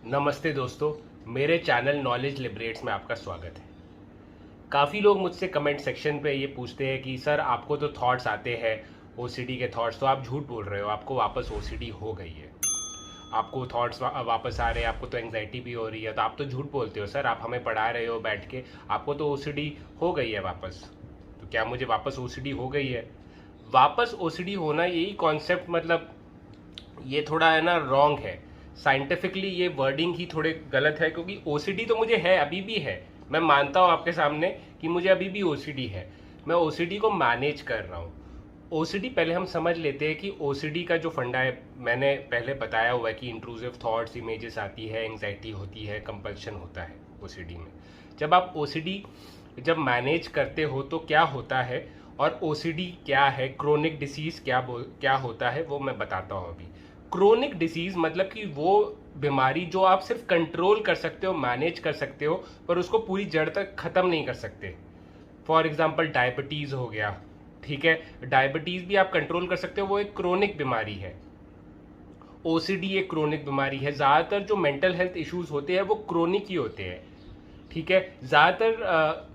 नमस्ते दोस्तों, मेरे चैनल नॉलेज लिबरेट्स में आपका स्वागत है। काफ़ी लोग मुझसे कमेंट सेक्शन पे ये पूछते हैं कि सर आपको तो थॉट्स आते हैं ओसीडी के थॉट्स, तो आप झूठ बोल रहे हो, आपको वापस ओसीडी हो गई है। आपको थॉट्स वापस आ रहे हैं, आपको तो एंग्जाइटी भी हो रही है, तो आप तो झूठ बोलते हो सर। आप हमें पढ़ा रहे हो बैठ के, आपको तो ओसीडी हो गई है वापस। तो क्या मुझे वापस ओसीडी हो गई है? वापस ओसीडी होना, यही कॉन्सेप्ट मतलब ये थोड़ा है ना रॉन्ग है। साइंटिफिकली ये वर्डिंग ही थोड़े गलत है, क्योंकि ओसीडी तो मुझे है, अभी भी है। मैं मानता हूँ आपके सामने कि मुझे अभी भी ओसीडी है। मैं ओसीडी को मैनेज कर रहा हूँ। ओसीडी पहले हम समझ लेते हैं कि ओसीडी का जो फंडा है, मैंने पहले बताया हुआ है कि इंट्रूसिव थॉट्स, इमेजेस आती है, एंग्जाइटी होती है, कंपल्शन होता है ओसीडी में। जब आप ओसीडी जब मैनेज करते हो तो क्या होता है, और ओसीडी क्या है, क्रोनिक डिसीज क्या होता है, वो मैं बताता हूँ अभी। क्रोनिक डिसीज मतलब कि वो बीमारी जो आप सिर्फ कंट्रोल कर सकते हो, मैनेज कर सकते हो, पर उसको पूरी जड़ तक ख़त्म नहीं कर सकते। फॉर एग्जाम्पल डायबिटीज़ हो गया, ठीक है। डायबिटीज़ भी आप कंट्रोल कर सकते हो, वो एक क्रोनिक बीमारी है। ओसीडी एक क्रोनिक बीमारी है। ज़्यादातर जो मेंटल हेल्थ इश्यूज होते हैं वो क्रोनिक ही होते हैं, ठीक है। ज़्यादातर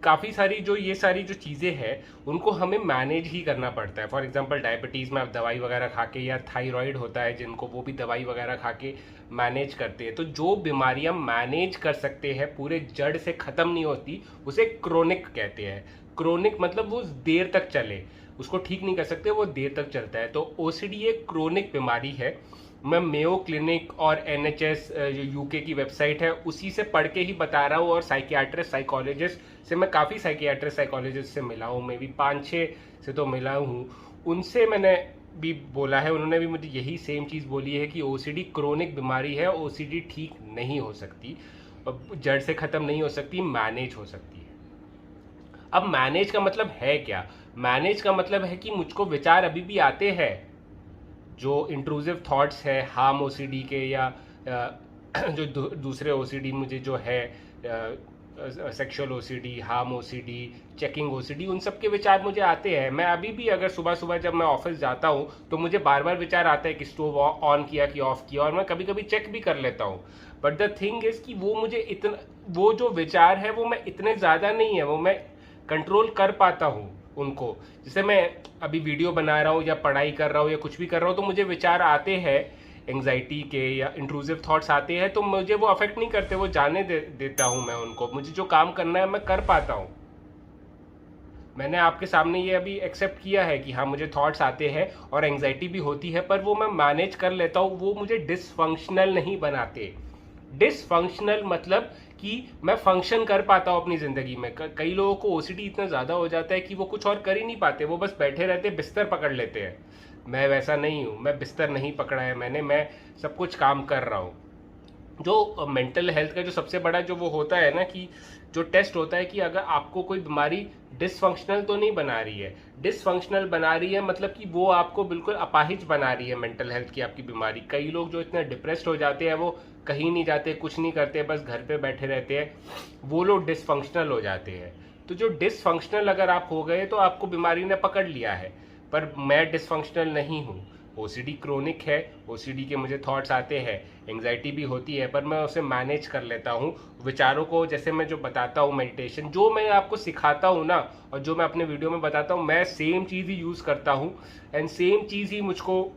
काफ़ी सारी जो ये सारी जो चीज़ें हैं उनको हमें मैनेज ही करना पड़ता है। फॉर एग्जांपल डायबिटीज़ में आप दवाई वगैरह खा के, या थायराइड होता है जिनको, वो भी दवाई वगैरह खा के मैनेज करते हैं। तो जो बीमारियां मैनेज कर सकते हैं, पूरे जड़ से ख़त्म नहीं होती, उसे क्रोनिक कहते हैं। क्रोनिक मतलब वो देर तक चले, उसको ठीक नहीं कर सकते, वो देर तक चलता है। तो ओसीडी एक क्रोनिक बीमारी है। मैं मेयो क्लिनिक और एनएचएस जो यूके की वेबसाइट है उसी से पढ़ के ही बता रहा हूँ, और साइकियाट्रिस्ट साइकोलॉजिस्ट से, मैं काफ़ी साइकियाट्रिस्ट साइकोलॉजिस्ट से मिला हूँ, मैं भी 5-6 से तो मिला हूँ। उनसे मैंने भी बोला है, उन्होंने भी मुझे यही सेम चीज़ बोली है कि ओसीडी क्रोनिक बीमारी है, ओसीडी ठीक नहीं हो सकती, जड़ से ख़त्म नहीं हो सकती, मैनेज हो सकती है। अब मैनेज का मतलब है क्या? मैनेज का मतलब है कि मुझको विचार अभी भी आते हैं, जो इंट्रूसिव थॉट्स है हार्म ओसीडी के, या जो दूसरे ओसीडी मुझे जो है, sexual OCD, harm OCD, checking OCD, उन सब के विचार मुझे आते हैं। मैं अभी भी अगर सुबह सुबह जब मैं ऑफिस जाता हूँ तो मुझे बार बार विचार आता है कि स्टोव ऑन किया कि ऑफ किया, और मैं कभी कभी चेक भी कर लेता हूँ। बट द थिंग इज कि वो मुझे इतना, वो जो विचार है वो मैं इतने ज़्यादा नहीं है, वो मैं कंट्रोल कर पाता हूँ उनको। जैसे मैं अभी वीडियो बना रहा हूँ या पढ़ाई कर रहा हूँ या कुछ भी कर रहा हूँ, तो मुझे विचार आते हैं एंग्जाइटी के या इंट्रूसिव थॉट्स आते हैं, तो मुझे वो अफेक्ट नहीं करते, वो देता हूँ मैं उनको। मुझे जो काम करना है मैं कर पाता हूँ। मैंने आपके सामने ये अभी एक्सेप्ट किया है कि हाँ मुझे थॉट्स आते हैं और एंग्जाइटी भी होती है, पर वो मैं मैनेज कर लेता हूँ, वो मुझे डिसफंक्शनल नहीं बनाते। डिसफंक्शनल मतलब कि मैं फंक्शन कर पाता हूँ अपनी ज़िंदगी में। कई लोगों को ओसीडी इतना ज़्यादा हो जाता है कि वो कुछ और कर ही नहीं पाते, वो बस बैठे रहते, बिस्तर पकड़ लेते हैं। मैं वैसा नहीं हूँ, मैं बिस्तर नहीं पकड़ा है मैंने, मैं सब कुछ काम कर रहा हूँ। जो मेंटल हेल्थ का जो सबसे बड़ा जो वो होता है ना, कि जो टेस्ट होता है कि अगर आपको कोई बीमारी डिसफंक्शनल तो नहीं बना रही है। डिसफंक्शनल बना रही है मतलब कि वो आपको बिल्कुल अपाहिज बना रही है मेंटल हेल्थ की आपकी बीमारी। कई लोग जो इतने डिप्रेस्ड हो जाते हैं, वो कहीं नहीं जाते, कुछ नहीं करते, बस घर पे बैठे रहते हैं, वो लोग डिसफंक्शनल हो जाते हैं। तो जो डिसफंक्शनल अगर आप हो गए तो आपको बीमारी ने पकड़ लिया है, पर मैं डिसफंक्शनल नहीं हूँ। ओसीडी क्रोनिक है, ओसीडी के मुझे थॉट्स आते हैं, एंग्जाइटी भी होती है, पर मैं उसे मैनेज कर लेता हूँ। विचारों को, जैसे मैं जो बताता हूँ मेडिटेशन, जो मैं आपको सिखाता हूँ ना, और जो मैं अपने वीडियो में बताता हूँ, मैं सेम चीज़ ही यूज़ करता हूँ, एंड सेम चीज़ ही मुझको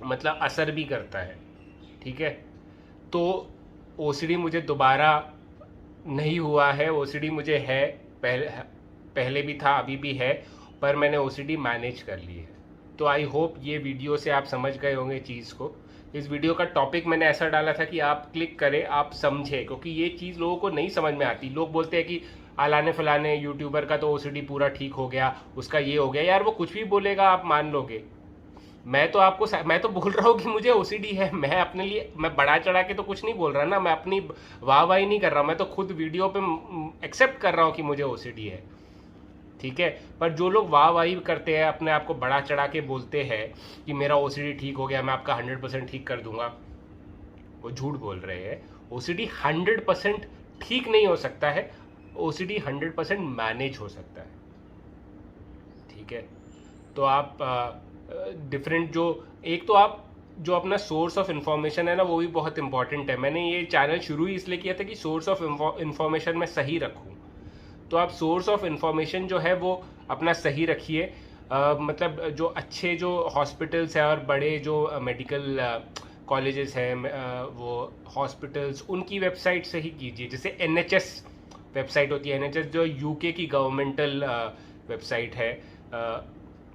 मतलब असर भी करता है, ठीक है। तो ओसीडी मुझे दोबारा नहीं हुआ है, ओसीडी मुझे है, पहले पहले भी था, अभी भी है, पर मैंने ओसीडी मैनेज कर ली है। तो आई होप ये वीडियो से आप समझ गए होंगे चीज़ को। इस वीडियो का टॉपिक मैंने ऐसा डाला था कि आप क्लिक करें, आप समझें, क्योंकि ये चीज़ लोगों को नहीं समझ में आती। लोग बोलते हैं कि आलाने फलाने यूट्यूबर का तो ओसीडी पूरा ठीक हो गया, उसका ये हो गया। यार वो कुछ भी बोलेगा आप मान लोगे? मैं तो बोल रहा हूँ कि मुझे ओसीडी है। मैं अपने लिए, मैं बढ़ा चढ़ा के तो कुछ नहीं बोल रहा ना, मैं अपनी वाहवाही नहीं कर रहा, मैं तो खुद वीडियो पे एक्सेप्ट कर रहा हूँ कि मुझे ओसीडी है, ठीक है। पर जो लोग वाहवाही करते हैं, अपने आप को बढ़ा चढ़ा के बोलते हैं कि मेरा ओसीडी ठीक हो गया, मैं आपका 100% ठीक कर दूंगा, वो झूठ बोल रहे हैं। ओसीडी 100% ठीक नहीं हो सकता है, ओसीडी 100% मैनेज हो सकता है, ठीक है। तो आप डिफरेंट जो, एक तो आप जो अपना सोर्स ऑफ इन्फॉर्मेशन है ना वो भी बहुत इंपॉर्टेंट है। मैंने ये चैनल शुरू ही इसलिए किया था कि सोर्स ऑफ इन्फॉर्मेशन मैं सही रखूँ। तो आप सोर्स ऑफ इन्फॉर्मेशन जो है वो अपना सही रखिए। मतलब जो अच्छे जो हॉस्पिटल्स हैं और बड़े जो मेडिकल कॉलेजेस हैं, वो हॉस्पिटल्स, उनकी वेबसाइट से ही कीजिए। जैसे NHS वेबसाइट होती है, NHS जो UK की गवर्नमेंटल वेबसाइट है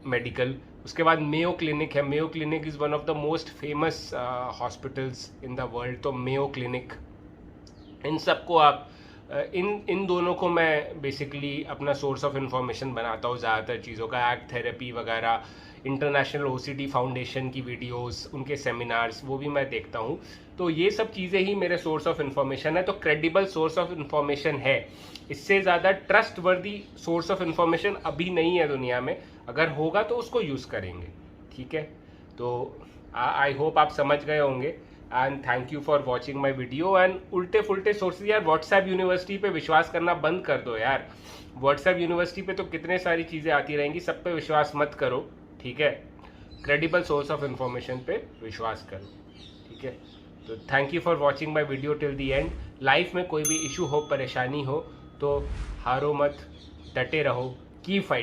मेडिकल। उसके बाद मेयो क्लिनिक है। Mayo clinic is one of the most famous hospitals in the world. तो मेयो क्लिनिक, इन सबको आप इन दोनों को मैं बेसिकली अपना सोर्स ऑफ इंफॉर्मेशन बनाता हूँ ज़्यादातर चीज़ों का। एक्ट थेरेपी वगैरह, इंटरनेशनल OCD फाउंडेशन की वीडियोस, उनके सेमिनार्स, वो भी मैं देखता हूँ। तो ये सब चीज़ें ही मेरे सोर्स ऑफ इंफॉर्मेशन है। तो क्रेडिबल सोर्स ऑफ इंफॉर्मेशन है। इससे ज़्यादा ट्रस्ट वर्दी सोर्स ऑफ इंफॉर्मेशन अभी नहीं है दुनिया में। अगर होगा तो उसको यूज़ करेंगे, ठीक है। तो आई होप आप समझ गए होंगे। And thank you for watching my video. And उल्टे फुल्टे सोर्सेज, यार व्हाट्सएप यूनिवर्सिटी पे विश्वास करना बंद कर दो यार। व्हाट्सएप यूनिवर्सिटी पे तो कितने सारी चीज़ें आती रहेंगी, सब पे विश्वास मत करो, ठीक है। क्रेडिबल सोर्स ऑफ इंफॉर्मेशन पे विश्वास करो, ठीक है। तो thank you for watching my video till the and. Life में कोई भी इशू हो, परेशानी हो, तो हारो मत, डटे रहो, कीप फाइटिंग।